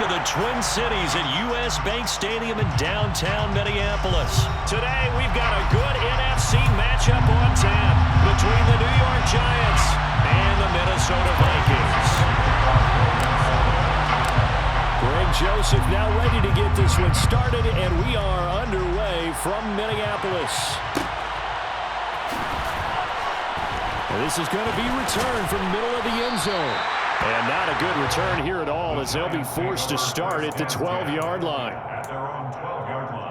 to the Twin Cities at U.S. Bank Stadium in downtown Minneapolis. Today, we've got a good NFC matchup on tap between the New York Giants and the Minnesota Vikings. Greg Joseph now ready to get this one started, and we are underway from Minneapolis. This is going to be returned from middle of the end zone. And not a good return here at all, as they'll be forced to start at the 12-yard line. At their own 12-yard line.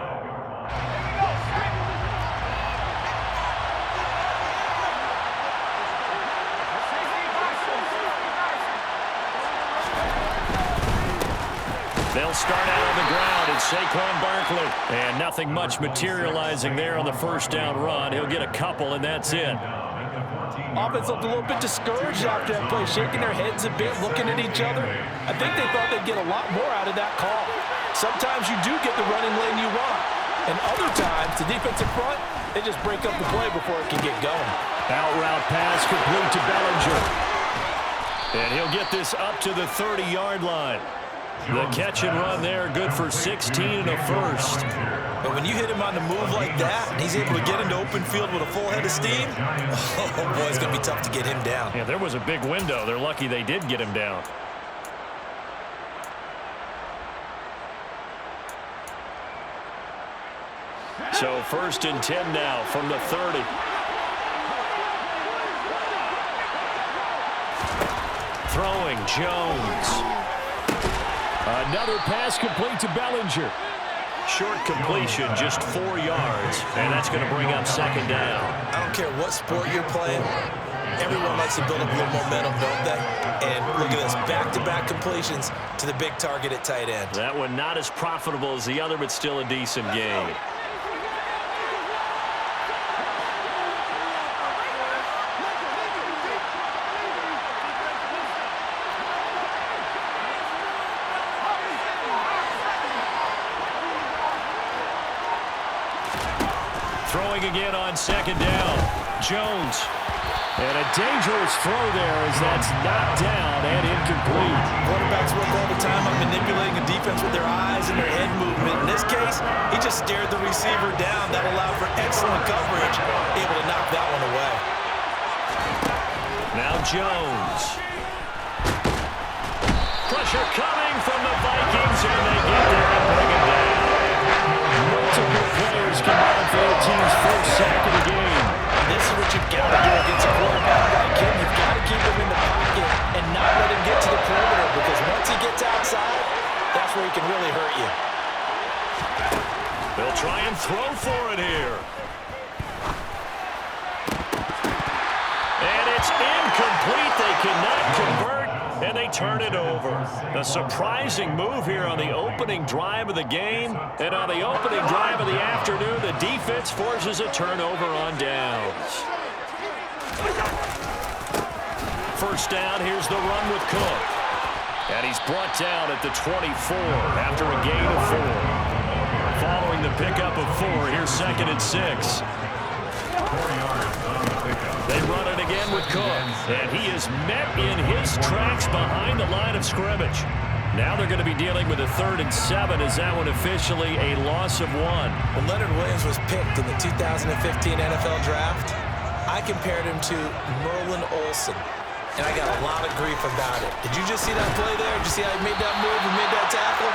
They'll start out on the ground at Saquon Barkley. And nothing much materializing there on the first down run. He'll get a couple, and that's it. Offense looked a little bit discouraged after that play, shaking their heads a bit, looking at each other. I think they thought they'd get a lot more out of that call. Sometimes you do get the running lane you want, and other times, the defensive front, they just break up the play before it can get going. Out route pass complete to Bellinger. And he'll get this up to the 30-yard line. The catch and run there, good for 16 and a first. But when you hit him on the move like that, and he's able to get into open field with a full head of steam, oh boy, it's going to be tough to get him down. Yeah, there was a big window. They're lucky they did get him down. So 1st and 10 now from the 30. Throwing, Jones. Another pass complete to Bellinger. Short completion, just 4 yards, and that's going to bring up 2nd down. I don't care what sport you're playing. Everyone likes to build up a little momentum, don't they? And look at this, back-to-back completions to the big target at tight end. That one not as profitable as the other, but still a decent game. Throwing again on 2nd down. Jones. And a dangerous throw there as that's knocked down and incomplete. Quarterbacks work all the time on manipulating a defense with their eyes and their head movement. In this case, he just stared the receiver down. That allowed for excellent coverage. Able to knock that one away. Now Jones. Pressure coming from the Vikings, and they get there and bring it down. Multiple players combined for their team's first sack of the game. This is what you've got to do against a quarterback like him. You've got to keep him in the pocket and not let him get to the perimeter, because once he gets outside, that's where he can really hurt you. They'll try and throw for it here. And it's incomplete. They cannot convert, and they turn it over. A surprising move here on the opening drive of the game. And on the opening drive of the afternoon, the defense forces a turnover on downs. First down, here's the run with Cook. And he's brought down at the 24 after a gain of 4. Following the pickup of 4, here's 2nd and 6. 4 yards on the pickup. They run it again with Cook, and he is met in his tracks behind the line of scrimmage. Now they're going to be dealing with a 3rd and 7. Is that one officially a loss of 1? When Leonard Williams was picked in the 2015 NFL Draft, I compared him to Merlin Olsen, and I got a lot of grief about it. Did you just see that play there? Did you see how he made that move and made that tackle?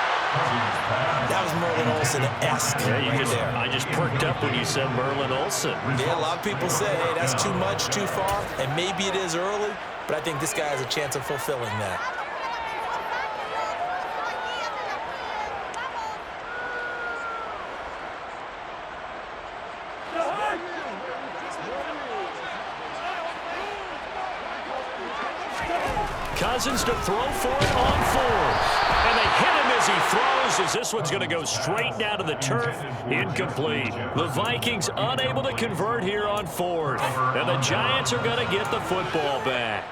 That was Merlin Olsen-esque there. I just perked up when you said Merlin Olsen. Yeah, a lot of people say, hey, that's too much, too far, and maybe it is early, but I think this guy has a chance of fulfilling that. Cousins to throw for it on 4th. And they hit him as he throws, as this one's going to go straight down to the turf. Incomplete. The Vikings unable to convert here on 4th. And the Giants are going to get the football back.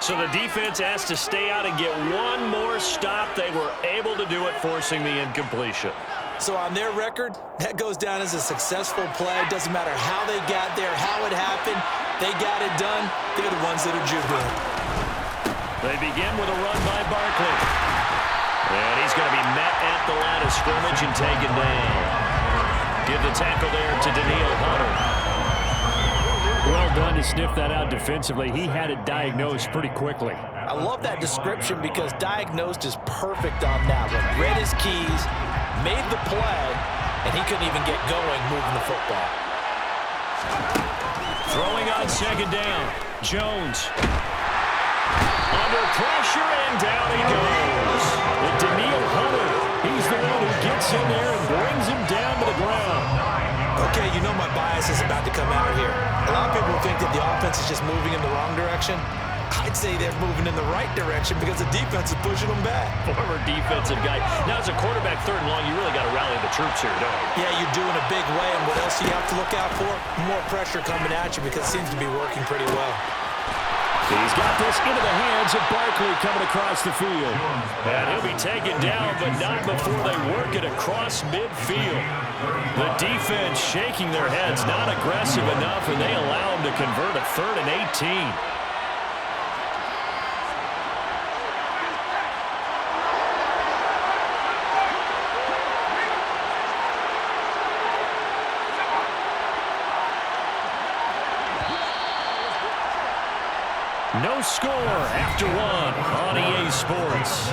So the defense has to stay out and get one more stop. They were able to do it, forcing the incompletion. So on their record, that goes down as a successful play. Doesn't matter how they got there, how it happened. They got it done. They're the ones that are jubilant. They begin with a run by Barkley. And he's going the line of scrimmage and taken down. Give the tackle there to Daniil Hunter. Well done to sniff that out defensively. He had it diagnosed pretty quickly. I love that description because diagnosed is perfect on that one. Read his keys, made the play, and he couldn't even get going moving the football. Throwing on second down. Jones. Under pressure, and down he goes. And Daniil Hunter, he's the one who gets in there and brings him down to the ground. Okay, you know my bias is about to come out here. A lot of people think that the offense is just moving in the wrong direction. I'd say they're moving in the right direction because the defense is pushing them back. Former defensive guy. Now, as a quarterback, third and long, you really got to rally the troops here, don't you? Yeah, you're doing a big way, and what else do you have to look out for? More pressure coming at you because it seems to be working pretty well. He's got this into the hands of Barkley coming across the field. And he'll be taken down, but not before they work it across midfield. The defense shaking their heads, not aggressive enough, and they allow him to convert a 3rd and 18. No score after 1 on EA Sports.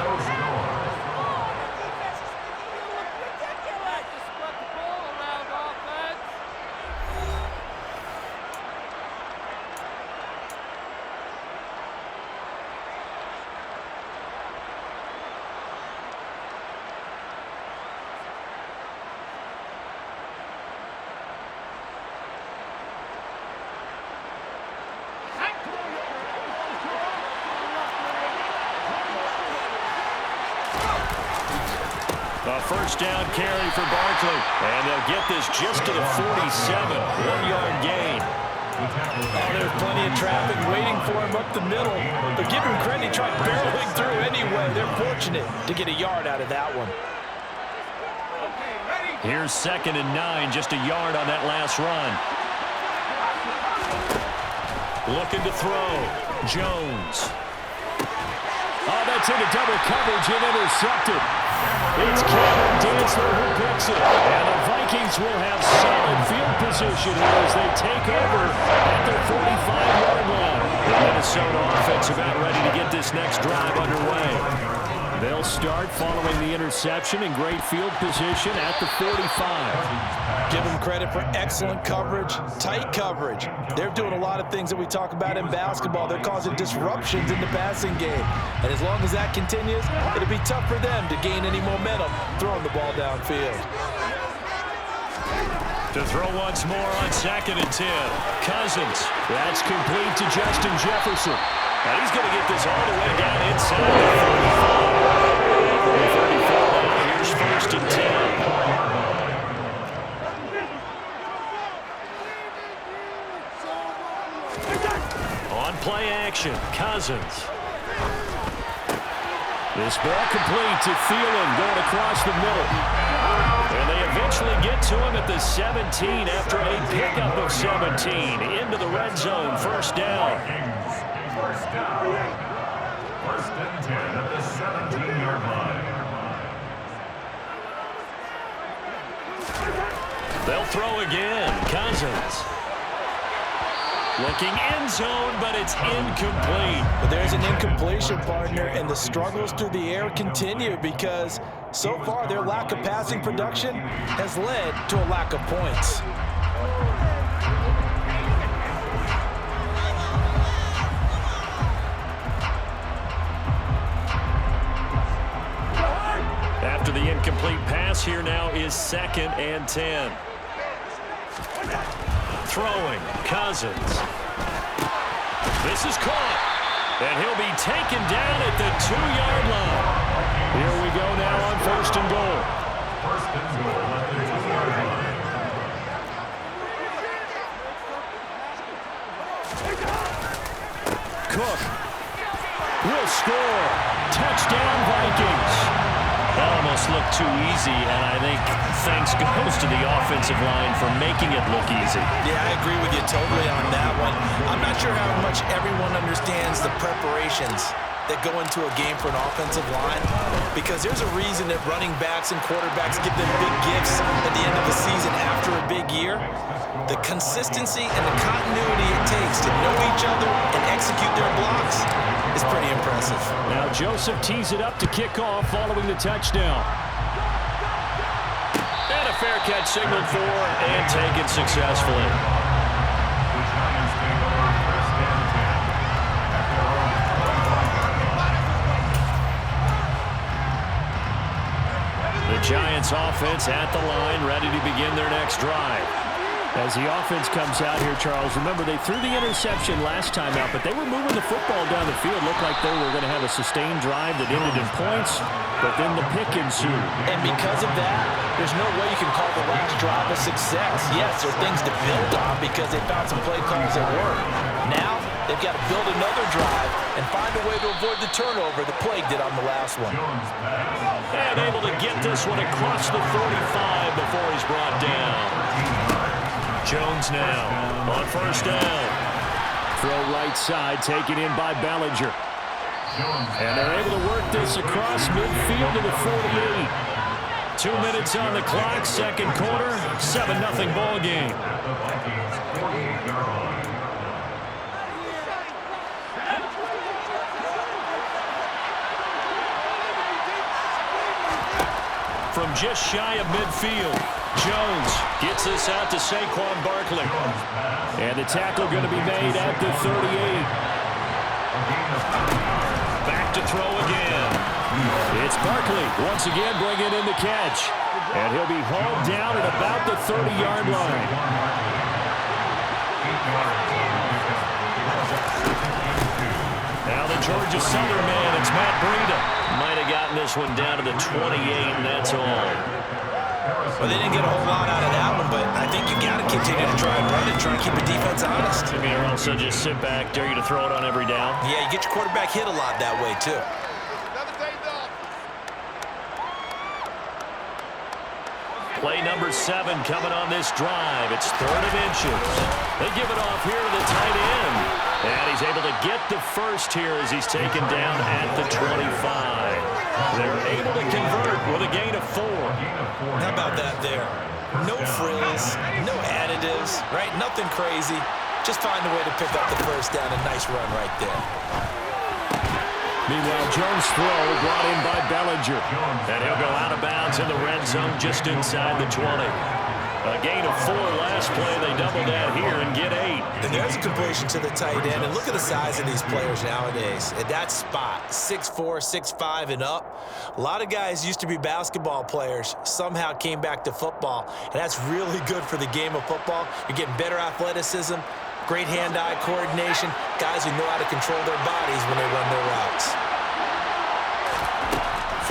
A first down carry for Barkley. And they'll get this just to the 47. 1-yard gain. Oh, there's plenty of traffic waiting for him up the middle. But give him credit, he tried barreling through anyway. They're fortunate to get a yard out of that one. Here's 2nd and 9, just a yard on that last run. Looking to throw. Jones. Oh, that's into double coverage and intercepted. It's Cameron Dantzler who picks it. And the Vikings will have solid field position here as they take over at their 45-yard line. The Minnesota offense about ready to get this next drive underway. They'll start following the interception in great field position at the 45. Give them credit for excellent coverage, tight coverage. They're doing a lot of things that we talk about in basketball. They're causing disruptions in the passing game. And as long as that continues, it'll be tough for them to gain any momentum throwing the ball downfield. To throw once more on 2nd and 10. Cousins. That's complete to Justin Jefferson. And he's going to get this all the way down inside the 35. 34 now. Here's 1st and 10. On play action, Cousins. This ball complete to Thielen going across the middle. And they eventually get to him at the 17 after a pickup of 17 into the red zone. First down. First down. 1st and 10 at the 17-yard line. They'll throw again. Cousins. Looking end zone, but it's incomplete. But there's an incompletion, partner, and the struggles through the air continue because so far their lack of passing production has led to a lack of points. After the incomplete pass, here now is 2nd and 10. Throwing, Cousins. This is caught, and he'll be taken down at the 2-yard line. Here we go now on 1st and goal. 1st and goal at the 2-yard line. Cook will score. Touchdown, Vikings. That almost looked too easy, and I think thanks goes to the offensive line for making it look easy. Yeah, I agree with you totally on that one. I'm not sure how much everyone understands the preparations that go into a game for an offensive line, because there's a reason that running backs and quarterbacks give them big gifts at the end of the season after a big year. The consistency and the continuity it takes to know each other and execute their blocks is pretty impressive. Now Joseph tees it up to kick off following the touchdown. And a fair catch signaled for and taken successfully. The Giants offense at the line, ready to begin their next drive. As the offense comes out here, Charles, remember they threw the interception last time out, but they were moving the football down the field. Looked like they were going to have a sustained drive that ended in points, but then the pick ensued. And because of that, there's no way you can call the last drive a success. Yes, there are things to build on because they found some play calls that work. Now, they've got to build another drive and find a way to avoid the turnover the plague did on the last one. And able to get this one across the 45 before he's brought down. Jones now on first down. Throw right side, taken in by Bellinger. And they're able to work this across midfield to the 48. 2 minutes on the clock, second quarter, 7-0 ball game. From just shy of midfield, Jones gets this out to Saquon Barkley. And the tackle going to be made at the 38. Back to throw again. It's Barkley once again bringing in the catch. And he'll be hauled down at about the 30-yard line. Now the Georgia Southern man, it's Matt Breida. Might have gotten this one down to the 28, and that's all. Well, they didn't get a whole lot out of that one, but I think you got to continue to try and run it, try and keep the defense honest. I mean, or also just sit back, dare you to throw it on every down. Yeah, you get your quarterback hit a lot that way, too. Play number 7 coming on this drive. It's 3rd and inches. They give it off here to the tight end. And he's able to get the first here as he's taken down at the 25. They're able to convert with a gain of 4. How about that there? No frills, no additives, right? Nothing crazy. Just find a way to pick up the first down. A nice run right there. Meanwhile, Jones' throw brought in by Bellinger. And he'll go out of bounds in the red zone just inside the 20. A gain of 4 last play. They double that here and get 8. And there's a completion to the tight end. And look at the size of these players nowadays. At that spot, 6'4", 6'5", and up. A lot of guys used to be basketball players, somehow came back to football. And that's really good for the game of football. You're getting better athleticism, great hand-eye coordination, guys who know how to control their bodies when they run their routes.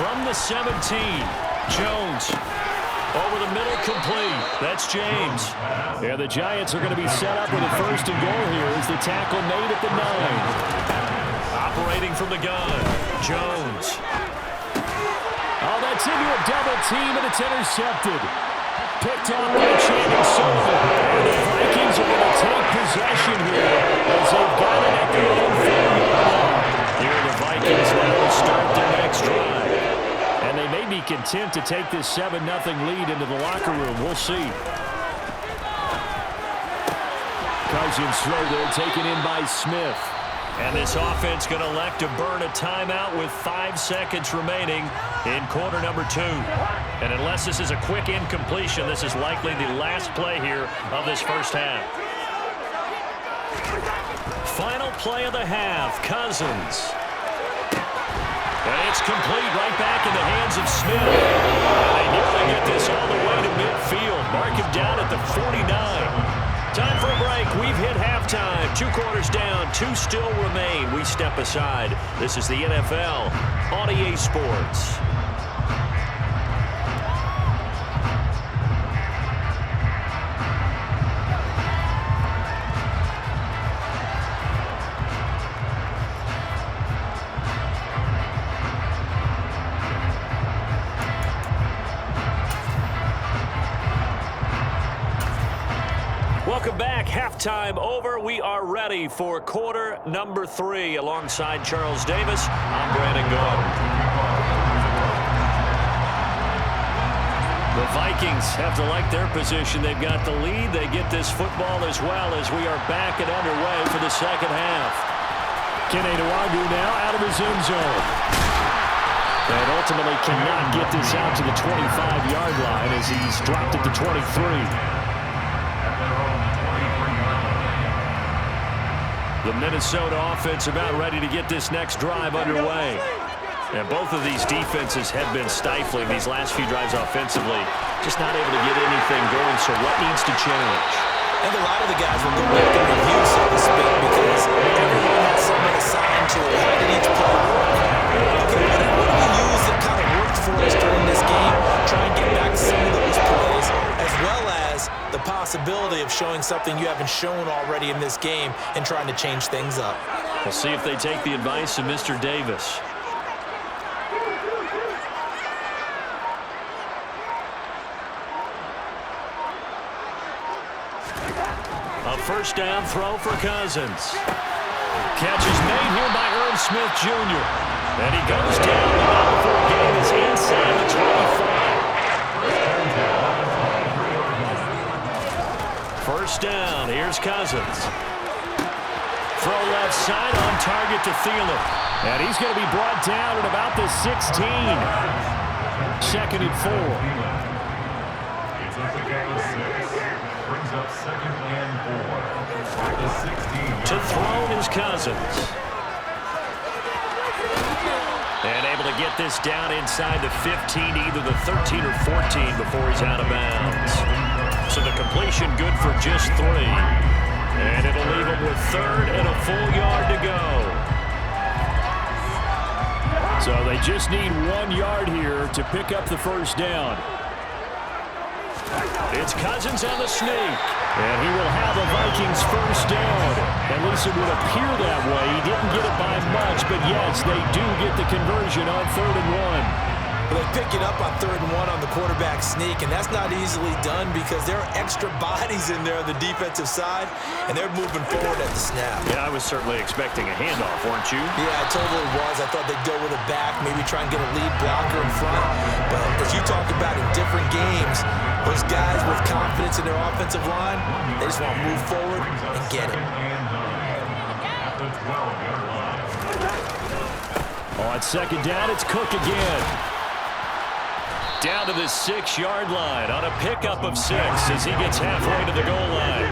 From the 17, Jones over the middle, complete. That's James. Yeah, the Giants are going to be set up with a 1st and goal here as the tackle made at the 9. Operating from the gun, Jones. Oh, that's into a double team, and it's intercepted. Picked off by Channing Sullivan. And the Vikings are going to take possession here as they've got it at their own 4-yard line. Here the Vikings now start their next drive. And they may be content to take this 7-0 lead into the locker room. We'll see. Cousins throw there, taken in by Smith. And this offense going to elect to burn a timeout with 5 seconds remaining in quarter number 2. And unless this is a quick incompletion, this is likely the last play here of this first half. Final play of the half, Cousins. And it's complete right back in the hands of Smith. And they nearly get this all the way to midfield. Mark him down at the 49. Time for a break. We've hit halftime. 2 quarters down. 2 still remain. We step aside. This is the NFL on EA Sports. Welcome back. Halftime over. We are ready for quarter number 3. Alongside Charles Davis, I'm Brandon Gordon. The Vikings have to like their position. They've got the lead. They get this football as well as we are back and underway for the second half. Kene Nwangwu now out of his end zone. And ultimately cannot get this out to the 25-yard line as he's dropped at the 23. The Minnesota offense about ready to get this next drive underway. And both of these defenses have been stifling these last few drives offensively. Just not able to get anything going, so what needs to change? I think a lot of the guys will go back and review, so to speak, because everyone has someone assigned to it. How did each play work? Okay, what do we use that kind of worked for us during this game? Try and get back to some of those plays, as well as the possibility of showing something you haven't shown already in this game and trying to change things up. We'll see if they take the advice of Mr. Davis. A first down throw for Cousins. Catch is made here by Irv Smith Jr. And he goes down. The ball before the game is inside the 25. First down. Here's Cousins. Throw left side on target to Thielen. And he's going to be brought down at about the 16. Second and 4. It's at the goal of 6. Brings up second and 4. At the 16. To throw is Cousins. And able to get this down inside the 15, either the 13 or 14 before he's out of bounds. So the completion good for just 3. And it'll leave him with third and a full yard to go. So they just need 1 yard here to pick up the first down. It's Cousins on the sneak. And he will have a Vikings first down. At least it would appear that way. He didn't get it by much, but yes, they do get the conversion on 3rd and 1. Well, they pick it up on 3rd and 1 on the quarterback sneak, and that's not easily done because there are extra bodies in there on the defensive side, and they're moving forward at the snap. Yeah, I was certainly expecting a handoff, weren't you? Yeah, I totally was. I thought they'd go with a back, maybe try and get a lead blocker in front. But as you talked about in different games, those guys with confidence in their offensive line, they just want to move forward and get it. At the 12-yard line. On second down, it's Cook again. Down to the 6-yard line on a pickup of 6 as he gets halfway to the goal line.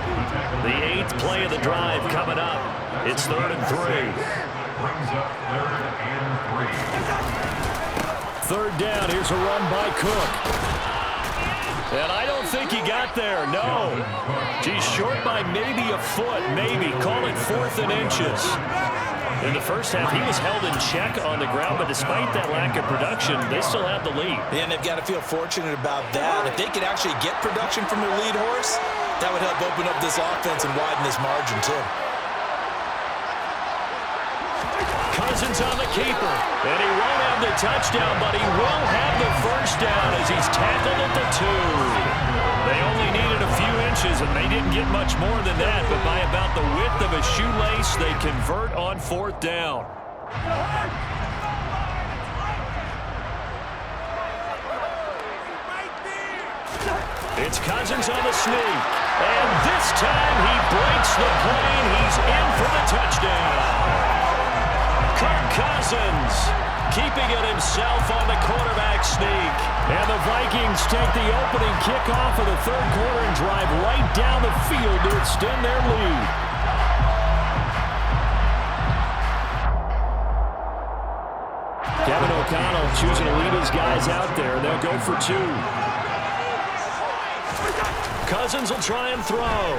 The 8th play of the drive coming up. It's 3rd and 3. Brings up 3rd and 3. 3rd down. Here's a run by Cook. And I don't think he got there. No. He's short by maybe a foot. Maybe. Call it 4th and inches. In the first half, he was held in check on the ground, but despite that lack of production, they still have the lead. And they've got to feel fortunate about that. If they could actually get production from their lead horse, that would help open up this offense and widen this margin, too. Cousins on the keeper, and he won't have the touchdown, but he will have the first down as he's tackled at the 2. They only needed a few inches, and they didn't get much more than that, but by about the width of a shoelace, they convert on 4th down. It's Cousins on the sneak, and this time he breaks the plane. He's in for the touchdown. Kirk Cousins keeping it himself on the quarterback sneak. And the Vikings take the opening kickoff of the 3rd quarter and drive right down the field to extend their lead. Kevin O'Connell choosing to lead his guys out there. They'll go for 2. Cousins will try and throw.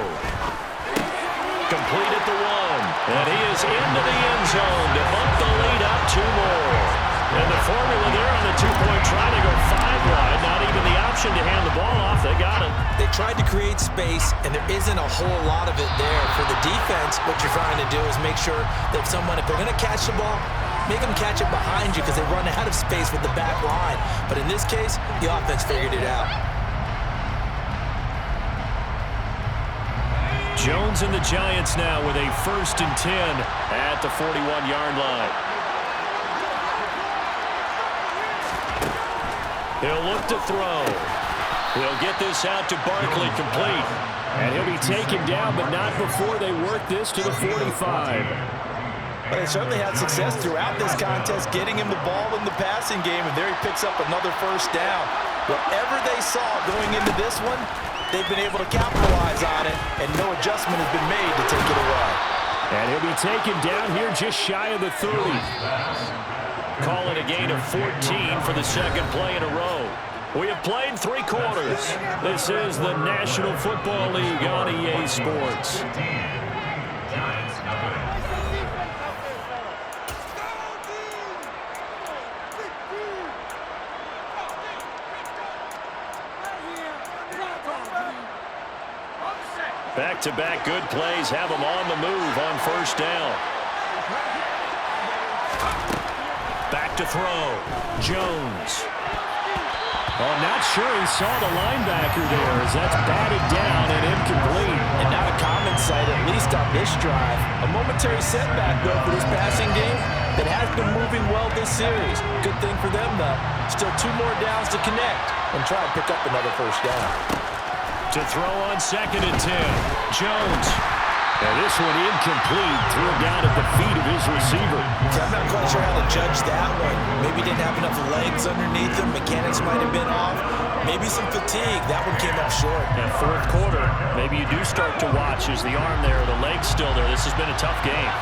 Complete at the 1. And he is into the end zone to bump the lead up 2 more. And the formula there on the 2-point try to go 5 wide. Not even the option to hand the ball off. They got it. They tried to create space, and there isn't a whole lot of it there. For the defense, what you're trying to do is make sure that if they're going to catch the ball, make them catch it behind you because they run out of space with the back line. But in this case, the offense figured it out. Jones and the Giants now with a 1st and 10 at the 41-yard line. He'll look to throw. He'll get this out to Barkley, complete. And he'll be taken down, but not before they work this to the 45. Well, they certainly had success throughout this contest, getting him the ball in the passing game, and there he picks up another 1st down. Whatever they saw going into this one, they've been able to capitalize on it, and no adjustment has been made to take it away. And he'll be taken down here just shy of the 30. Call it a gain of 14 for the 2nd play in a row. We have played 3 quarters. This is the National Football League on EA Sports. Back-to-back good plays have them on the move on 1st down. Back to throw. Jones. Oh, not sure he saw the linebacker there as that's batted down and incomplete. And not a common sight, at least on this drive. A momentary setback, though, for this passing game that has been moving well this series. Good thing for them, though. Still 2 more downs to connect and try and pick up another 1st down. To throw on 2nd and 10. Jones. And this one incomplete. Threw it down at the feet of his receiver. I'm not quite sure how to judge that one. Maybe didn't have enough legs underneath him. Mechanics might have been off. Maybe some fatigue. That one came up short. That 4th quarter, maybe you do start to watch as the arm there, the leg's still there. This has been a tough game.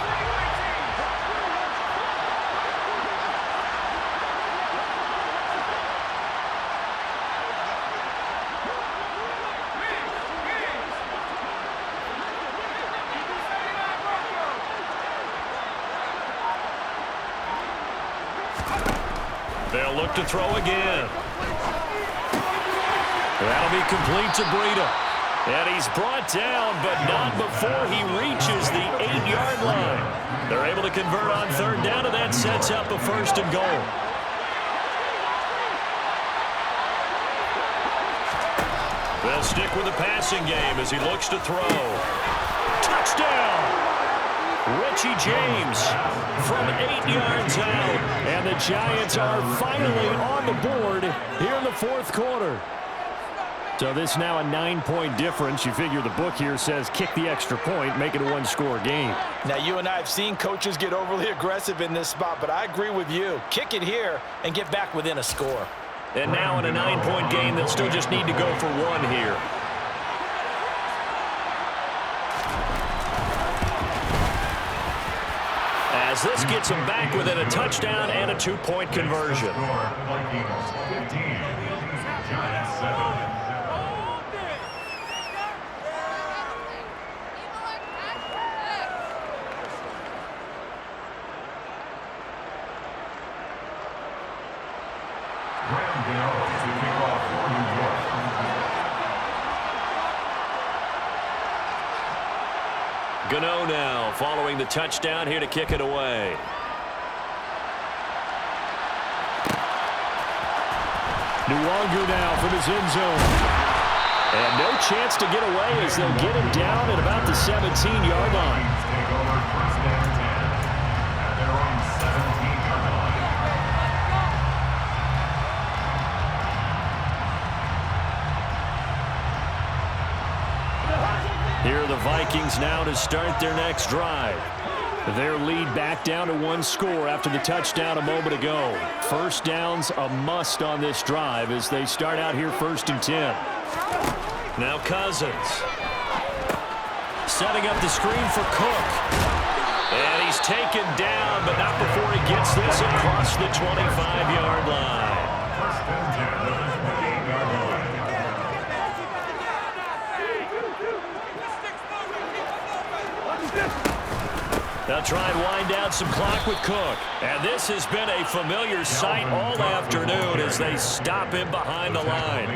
They'll look to throw again. That'll be complete to Breida. And he's brought down, but not before he reaches the 8-yard line. They're able to convert on 3rd down, and that sets up a 1st and goal. They'll stick with the passing game as he looks to throw. Touchdown! Richie James from 8 yards out. And the Giants are finally on the board here in the 4th quarter. So this now a 9-point difference. You figure the book here says kick the extra point, make it a 1-score game. Now, you and I have seen coaches get overly aggressive in this spot, but I agree with you. Kick it here and get back within a score. And now in a 9-point game, they'll still just need to go for 1 here. As this gets them back within a touchdown and a 2-point conversion. Vikings 15, Giants 7. Gano now following the touchdown here to kick it away. Nuwanger now from his end zone. And no chance to get away as they'll get him down at about the 17-yard line. Take over 1st and 10 at their own 17-yard line. Here are the Vikings now to start their next drive. Their lead back down to 1 score after the touchdown a moment ago. 1st down's a must on this drive as they start out here 1st and 10. Now Cousins. Setting up the screen for Cook. And he's taken down, but not before he gets this across the 25-yard line. 1st and 10 at the 28-yard line. They'll try and wind down some clock with Cook. And this has been a familiar sight all afternoon as they stop him behind the line.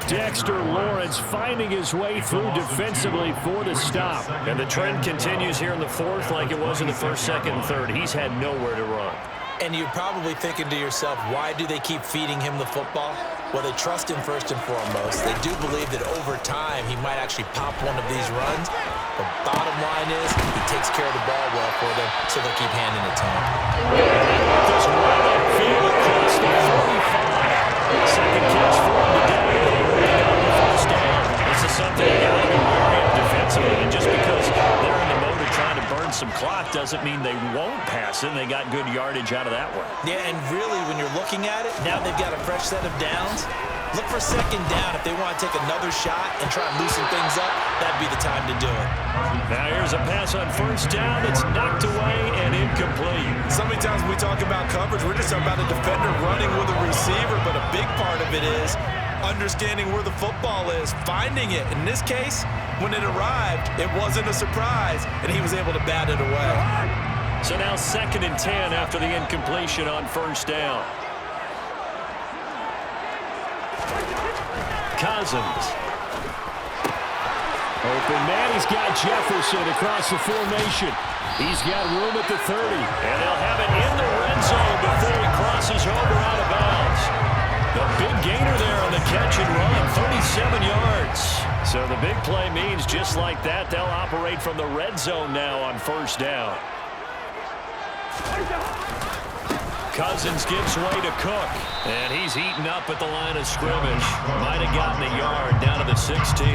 Dexter Lawrence finding his way through defensively for the stop. And the trend continues here in the 4th like it was in the 1st, 2nd, and 3rd. He's had nowhere to run. And you're probably thinking to yourself, why do they keep feeding him the football? Well, they trust him first and foremost. They do believe that over time he might actually pop one of these runs. The bottom line is he takes care of the ball well for them, so they'll keep handing it to him. Just right upfield across the 45. Second catch for him today. First down. This is something you got to be wary of defensively. And just because they're in the mode of trying to burn some clock doesn't mean they won't pass it. They got good yardage out of that one. Yeah, and really, when you're looking at it, now they've got a fresh set of downs. Look for second down. If they want to take another shot and try and loosen things up, that'd be the time to do it. Now here's a pass on first down. It's knocked away and incomplete. So many times when we talk about coverage, we're just talking about a defender running with a receiver, but a big part of it is understanding where the football is, finding it. In this case, when it arrived, it wasn't a surprise, and he was able to bat it away. So now 2nd and 10 after the incompletion on first down. Cousins. Open man, he's got Jefferson across the formation. He's got room at the 30. And they'll have it in the red zone before he crosses over out of bounds. The big gainer there on the catch and run, 37 yards. So the big play means just like that, they'll operate from the red zone now on first down. Cousins gives way to Cook, and he's eaten up at the line of scrimmage. Might have gotten a yard down to the 16.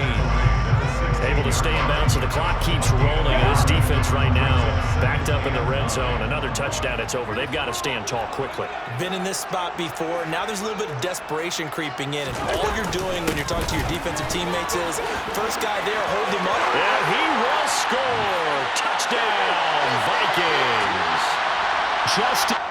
Able to stay in bounds, so the clock keeps rolling. And this defense right now backed up in the red zone. Another touchdown, it's over. They've got to stand tall quickly. Been in this spot before. Now there's a little bit of desperation creeping in, and all you're doing when you're talking to your defensive teammates is, first guy there, hold him up. And he will score. Touchdown, Vikings. Just